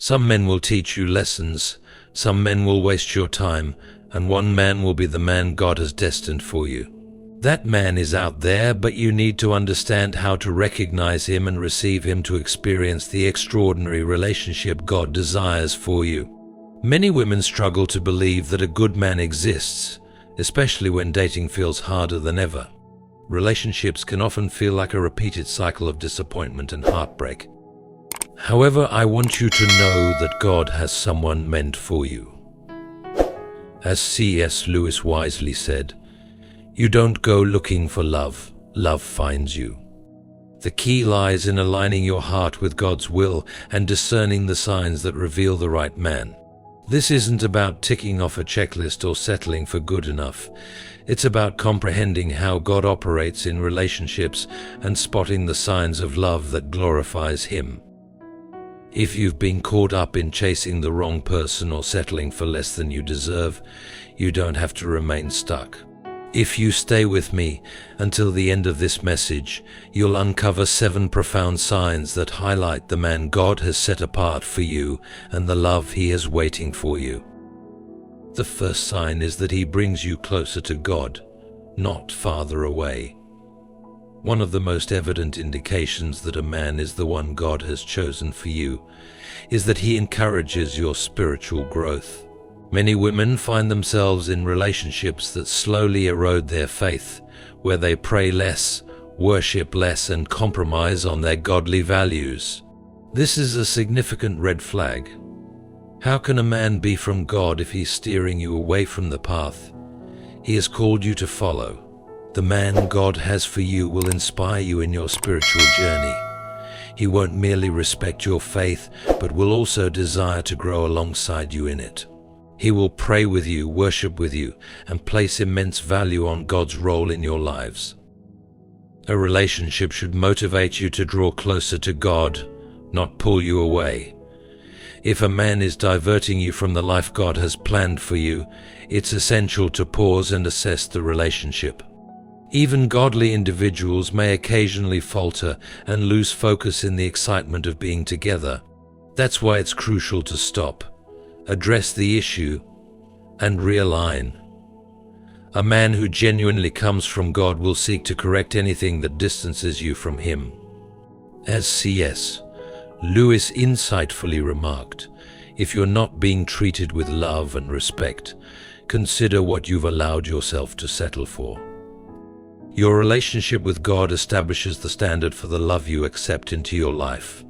Some men will teach you lessons, some men will waste your time, and one man will be the man God has destined for you. That man is out there, but you need to understand how to recognize him and receive him to experience the extraordinary relationship God desires for you. Many women struggle to believe that a good man exists, especially when dating feels harder than ever. Relationships can often feel like a repeated cycle of disappointment and heartbreak. However, I want you to know that God has someone meant for you. As C.S. Lewis wisely said, "You don't go looking for love, love finds you." The key lies in aligning your heart with God's will and discerning the signs that reveal the right man. This isn't about ticking off a checklist or settling for good enough. It's about comprehending how God operates in relationships and spotting the signs of love that glorifies Him. If you've been caught up in chasing the wrong person or settling for less than you deserve, you don't have to remain stuck. If you stay with me until the end of this message, you'll uncover 7 profound signs that highlight the man God has set apart for you and the love He is waiting for you. The first sign is that He brings you closer to God, not farther away. One of the most evident indications that a man is the one God has chosen for you is that he encourages your spiritual growth. Many women find themselves in relationships that slowly erode their faith, where they pray less, worship less, and compromise on their godly values. This is a significant red flag. How can a man be from God if he's steering you away from the path He has called you to follow? The man God has for you will inspire you in your spiritual journey. He won't merely respect your faith, but will also desire to grow alongside you in it. He will pray with you, worship with you, and place immense value on God's role in your lives. A relationship should motivate you to draw closer to God, not pull you away. If a man is diverting you from the life God has planned for you, it's essential to pause and assess the relationship. Even godly individuals may occasionally falter and lose focus in the excitement of being together. That's why it's crucial to stop, address the issue, and realign. A man who genuinely comes from God will seek to correct anything that distances you from Him. As C.S. Lewis insightfully remarked, if you're not being treated with love and respect, consider what you've allowed yourself to settle for. Your relationship with God establishes the standard for the love you accept into your life.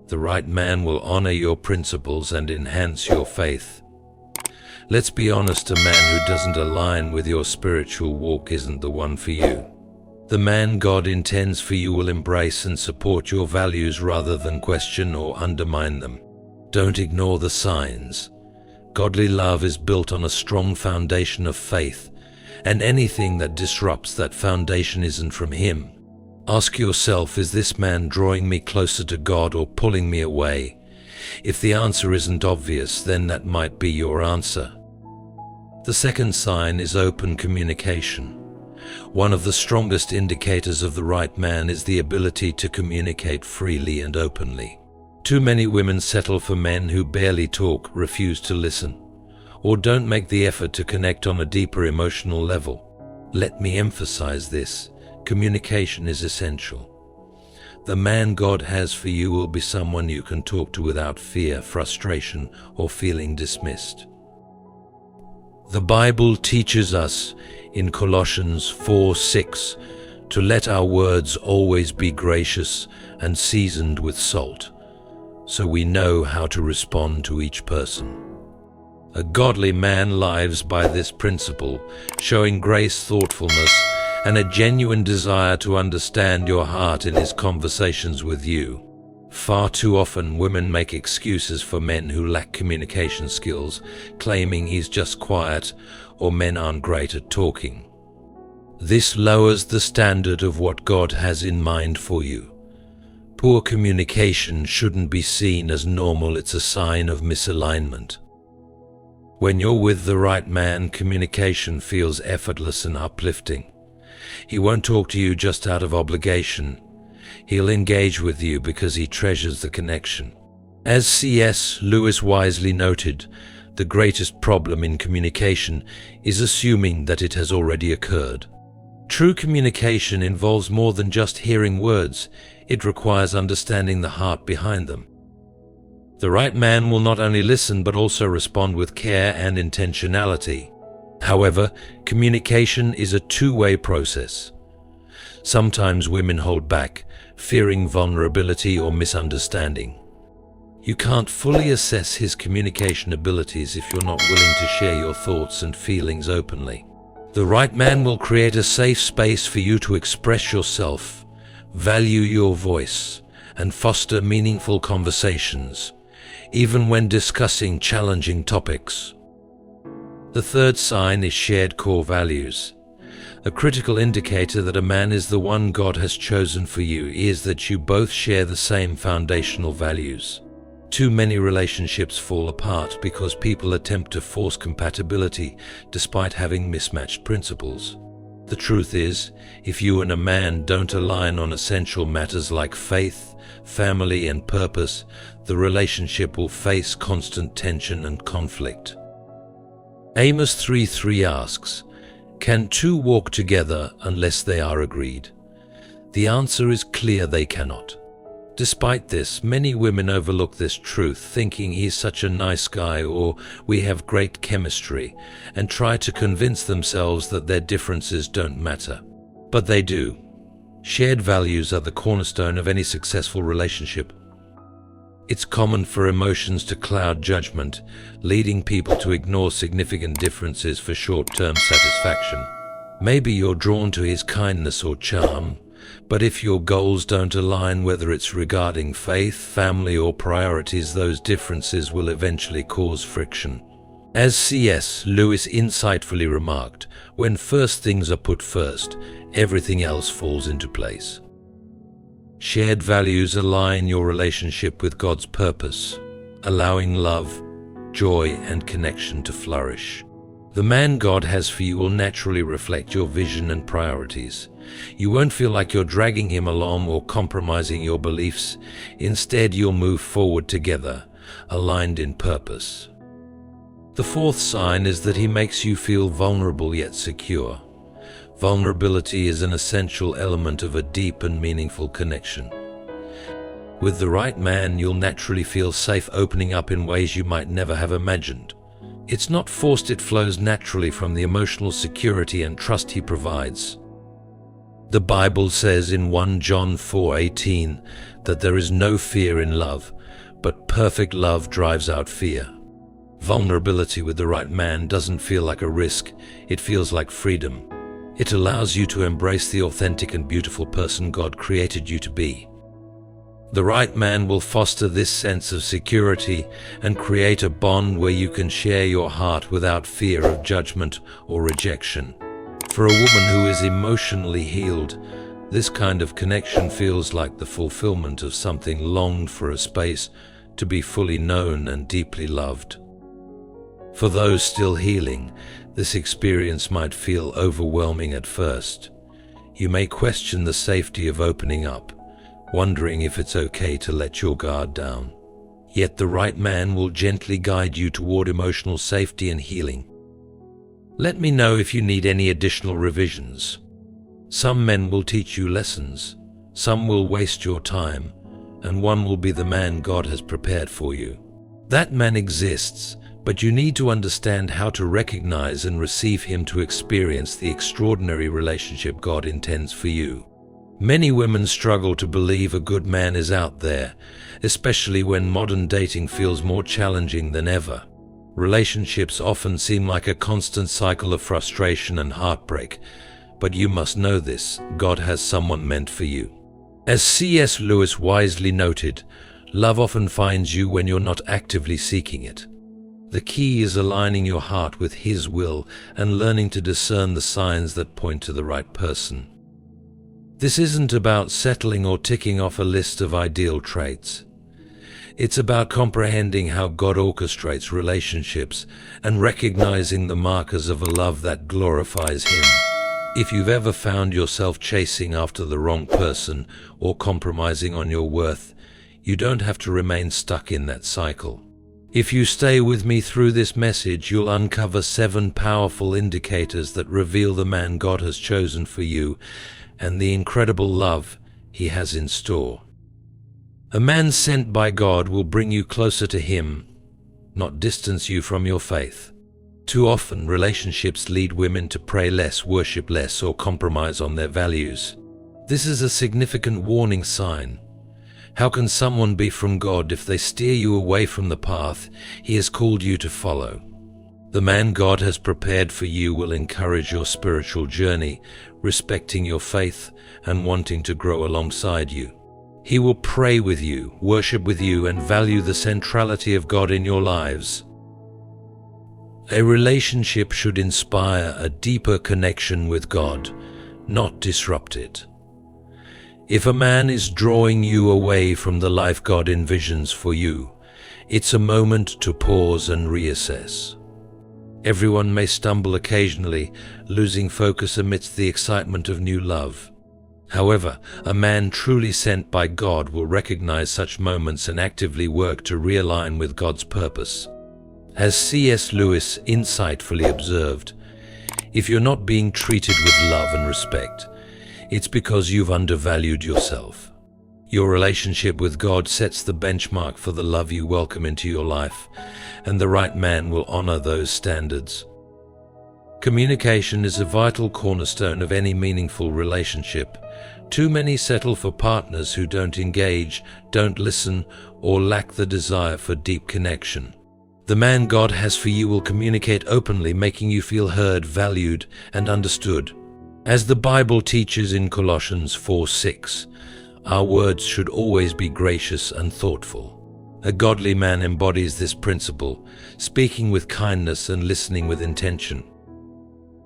The right man will honor your principles and enhance your faith. Let's be honest, a man who doesn't align with your spiritual walk isn't the one for you. The man God intends for you will embrace and support your values rather than question or undermine them. Don't ignore the signs. Godly love is built on a strong foundation of faith, and anything that disrupts that foundation isn't from Him. Ask yourself, is this man drawing me closer to God or pulling me away? If the answer isn't obvious, then that might be your answer. The second sign is open communication. One of the strongest indicators of the right man is the ability to communicate freely and openly. Too many women settle for men who barely talk, refuse to listen, or don't make the effort to connect on a deeper emotional level. Let me emphasize this: communication is essential. The man God has for you will be someone you can talk to without fear, frustration, or feeling dismissed. The Bible teaches us in Colossians 4:6 to let our words always be gracious and seasoned with salt, so we know how to respond to each person. A godly man lives by this principle, showing grace, thoughtfulness, and a genuine desire to understand your heart in his conversations with you. Far too often, women make excuses for men who lack communication skills, claiming he's just quiet or men aren't great at talking. This lowers the standard of what God has in mind for you. Poor communication shouldn't be seen as normal, it's a sign of misalignment. When you're with the right man, communication feels effortless and uplifting. He won't talk to you just out of obligation. He'll engage with you because he treasures the connection. As C.S. Lewis wisely noted, the greatest problem in communication is assuming that it has already occurred. True communication involves more than just hearing words. It requires understanding the heart behind them. The right man will not only listen but also respond with care and intentionality. However, communication is a two-way process. Sometimes women hold back, fearing vulnerability or misunderstanding. You can't fully assess his communication abilities if you're not willing to share your thoughts and feelings openly. The right man will create a safe space for you to express yourself, value your voice, and foster meaningful conversations, even when discussing challenging topics. The third sign is shared core values. A critical indicator that a man is the one God has chosen for you is that you both share the same foundational values. Too many relationships fall apart because people attempt to force compatibility despite having mismatched principles. The truth is, if you and a man don't align on essential matters like faith, family, and purpose, the relationship will face constant tension and conflict. Amos 3:3 asks, "Can two walk together unless they are agreed?" The answer is clear: they cannot. Despite this, many women overlook this truth, thinking he's such a nice guy or we have great chemistry, and try to convince themselves that their differences don't matter. But they do. Shared values are the cornerstone of any successful relationship. It's common for emotions to cloud judgment, leading people to ignore significant differences for short-term satisfaction. Maybe you're drawn to his kindness or charm, but if your goals don't align, whether it's regarding faith, family, or priorities, those differences will eventually cause friction. As C.S. Lewis insightfully remarked, when first things are put first, everything else falls into place. Shared values align your relationship with God's purpose, allowing love, joy, and connection to flourish. The man God has for you will naturally reflect your vision and priorities. You won't feel like you're dragging him along or compromising your beliefs. Instead, you'll move forward together, aligned in purpose. The fourth sign is that he makes you feel vulnerable yet secure. Vulnerability is an essential element of a deep and meaningful connection. With the right man, you'll naturally feel safe opening up in ways you might never have imagined. It's not forced, it flows naturally from the emotional security and trust he provides. The Bible says in 1 John 4:18 that there is no fear in love, but perfect love drives out fear. Vulnerability with the right man doesn't feel like a risk, it feels like freedom. It allows you to embrace the authentic and beautiful person God created you to be. The right man will foster this sense of security and create a bond where you can share your heart without fear of judgment or rejection. For a woman who is emotionally healed, this kind of connection feels like the fulfillment of something longed for, a space to be fully known and deeply loved. For those still healing, this experience might feel overwhelming at first. You may question the safety of opening up, wondering if it's okay to let your guard down. Yet the right man will gently guide you toward emotional safety and healing. Let me know if you need any additional revisions. Some men will teach you lessons, some will waste your time, and one will be the man God has prepared for you. That man exists, but you need to understand how to recognize and receive him to experience the extraordinary relationship God intends for you. Many women struggle to believe a good man is out there, especially when modern dating feels more challenging than ever. Relationships often seem like a constant cycle of frustration and heartbreak, but you must know this: God has someone meant for you. As C.S. Lewis wisely noted, love often finds you when you're not actively seeking it. The key is aligning your heart with His will and learning to discern the signs that point to the right person. This isn't about settling or ticking off a list of ideal traits. It's about comprehending how God orchestrates relationships and recognizing the markers of a love that glorifies Him. If you've ever found yourself chasing after the wrong person or compromising on your worth, You don't have to remain stuck in that cycle. If you stay with me through this message, you'll uncover 7 powerful indicators that reveal the man God has chosen for you and the incredible love He has in store. A man sent by God will bring you closer to Him, not distance you from your faith. Too often, relationships lead women to pray less, worship less, or compromise on their values. This is a significant warning sign. How can someone be from God if they steer you away from the path He has called you to follow? The man God has prepared for you will encourage your spiritual journey, respecting your faith and wanting to grow alongside you. He will pray with you, worship with you, and value the centrality of God in your lives. A relationship should inspire a deeper connection with God, not disrupt it. If a man is drawing you away from the life God envisions for you, it's a moment to pause and reassess. Everyone may stumble occasionally, losing focus amidst the excitement of new love. However, a man truly sent by God will recognize such moments and actively work to realign with God's purpose. As C.S. Lewis insightfully observed, if you're not being treated with love and respect, it's because you've undervalued yourself. Your relationship with God sets the benchmark for the love you welcome into your life, and the right man will honor those standards. Communication is a vital cornerstone of any meaningful relationship. Too many settle for partners who don't engage, don't listen, or lack the desire for deep connection. The man God has for you will communicate openly, making you feel heard, valued, and understood. As the Bible teaches in Colossians 4:6, our words should always be gracious and thoughtful. A godly man embodies this principle, speaking with kindness and listening with intention.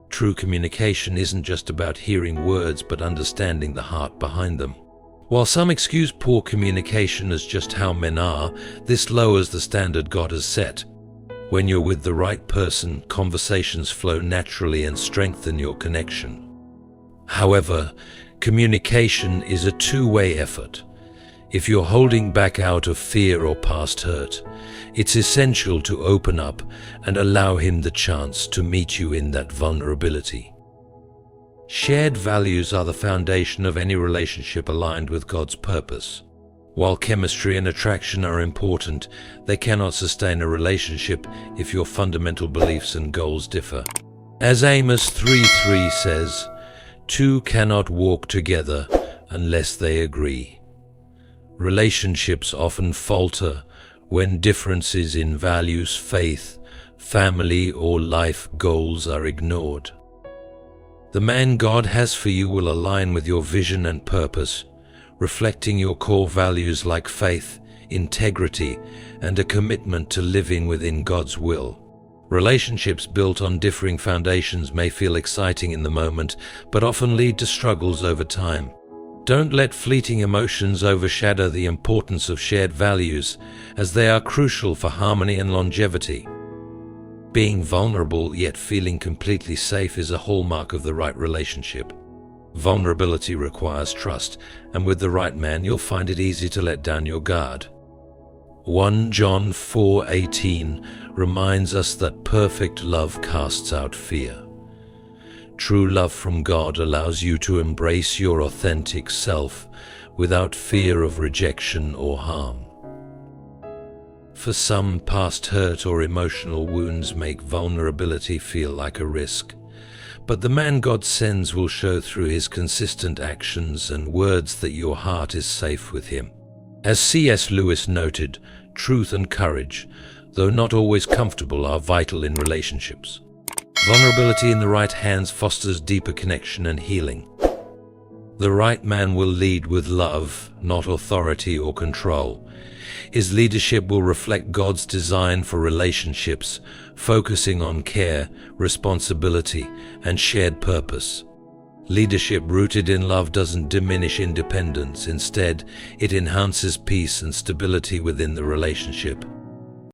True communication isn't just about hearing words, but understanding the heart behind them. While some excuse poor communication as just how men are, this lowers the standard God has set. When you're with the right person, conversations flow naturally and strengthen your connection. However, communication is a two-way effort. If you're holding back out of fear or past hurt, it's essential to open up and allow Him the chance to meet you in that vulnerability. Shared values are the foundation of any relationship aligned with God's purpose. While chemistry and attraction are important, they cannot sustain a relationship if your fundamental beliefs and goals differ. As Amos 3:3 says, "Two cannot walk together unless they agree." Relationships often falter when differences in values, faith, family, or life goals are ignored. The man God has for you will align with your vision and purpose, reflecting your core values like faith, integrity, and a commitment to living within God's will. Relationships built on differing foundations may feel exciting in the moment, but often lead to struggles over time. Don't let fleeting emotions overshadow the importance of shared values, as they are crucial for harmony and longevity. Being vulnerable yet feeling completely safe is a hallmark of the right relationship. Vulnerability requires trust, and with the right man, you'll find it easy to let down your guard. 1 John 4:18 reminds us that perfect love casts out fear. True love from God allows you to embrace your authentic self without fear of rejection or harm. For some, past hurt or emotional wounds make vulnerability feel like a risk, but the man God sends will show through His consistent actions and words that your heart is safe with Him. As C.S. Lewis noted, truth and courage, though not always comfortable, are vital in relationships. Vulnerability in the right hands fosters deeper connection and healing. The right man will lead with love, not authority or control. His leadership will reflect God's design for relationships, focusing on care, responsibility, and shared purpose. Leadership rooted in love doesn't diminish independence. Instead, it enhances peace and stability within the relationship.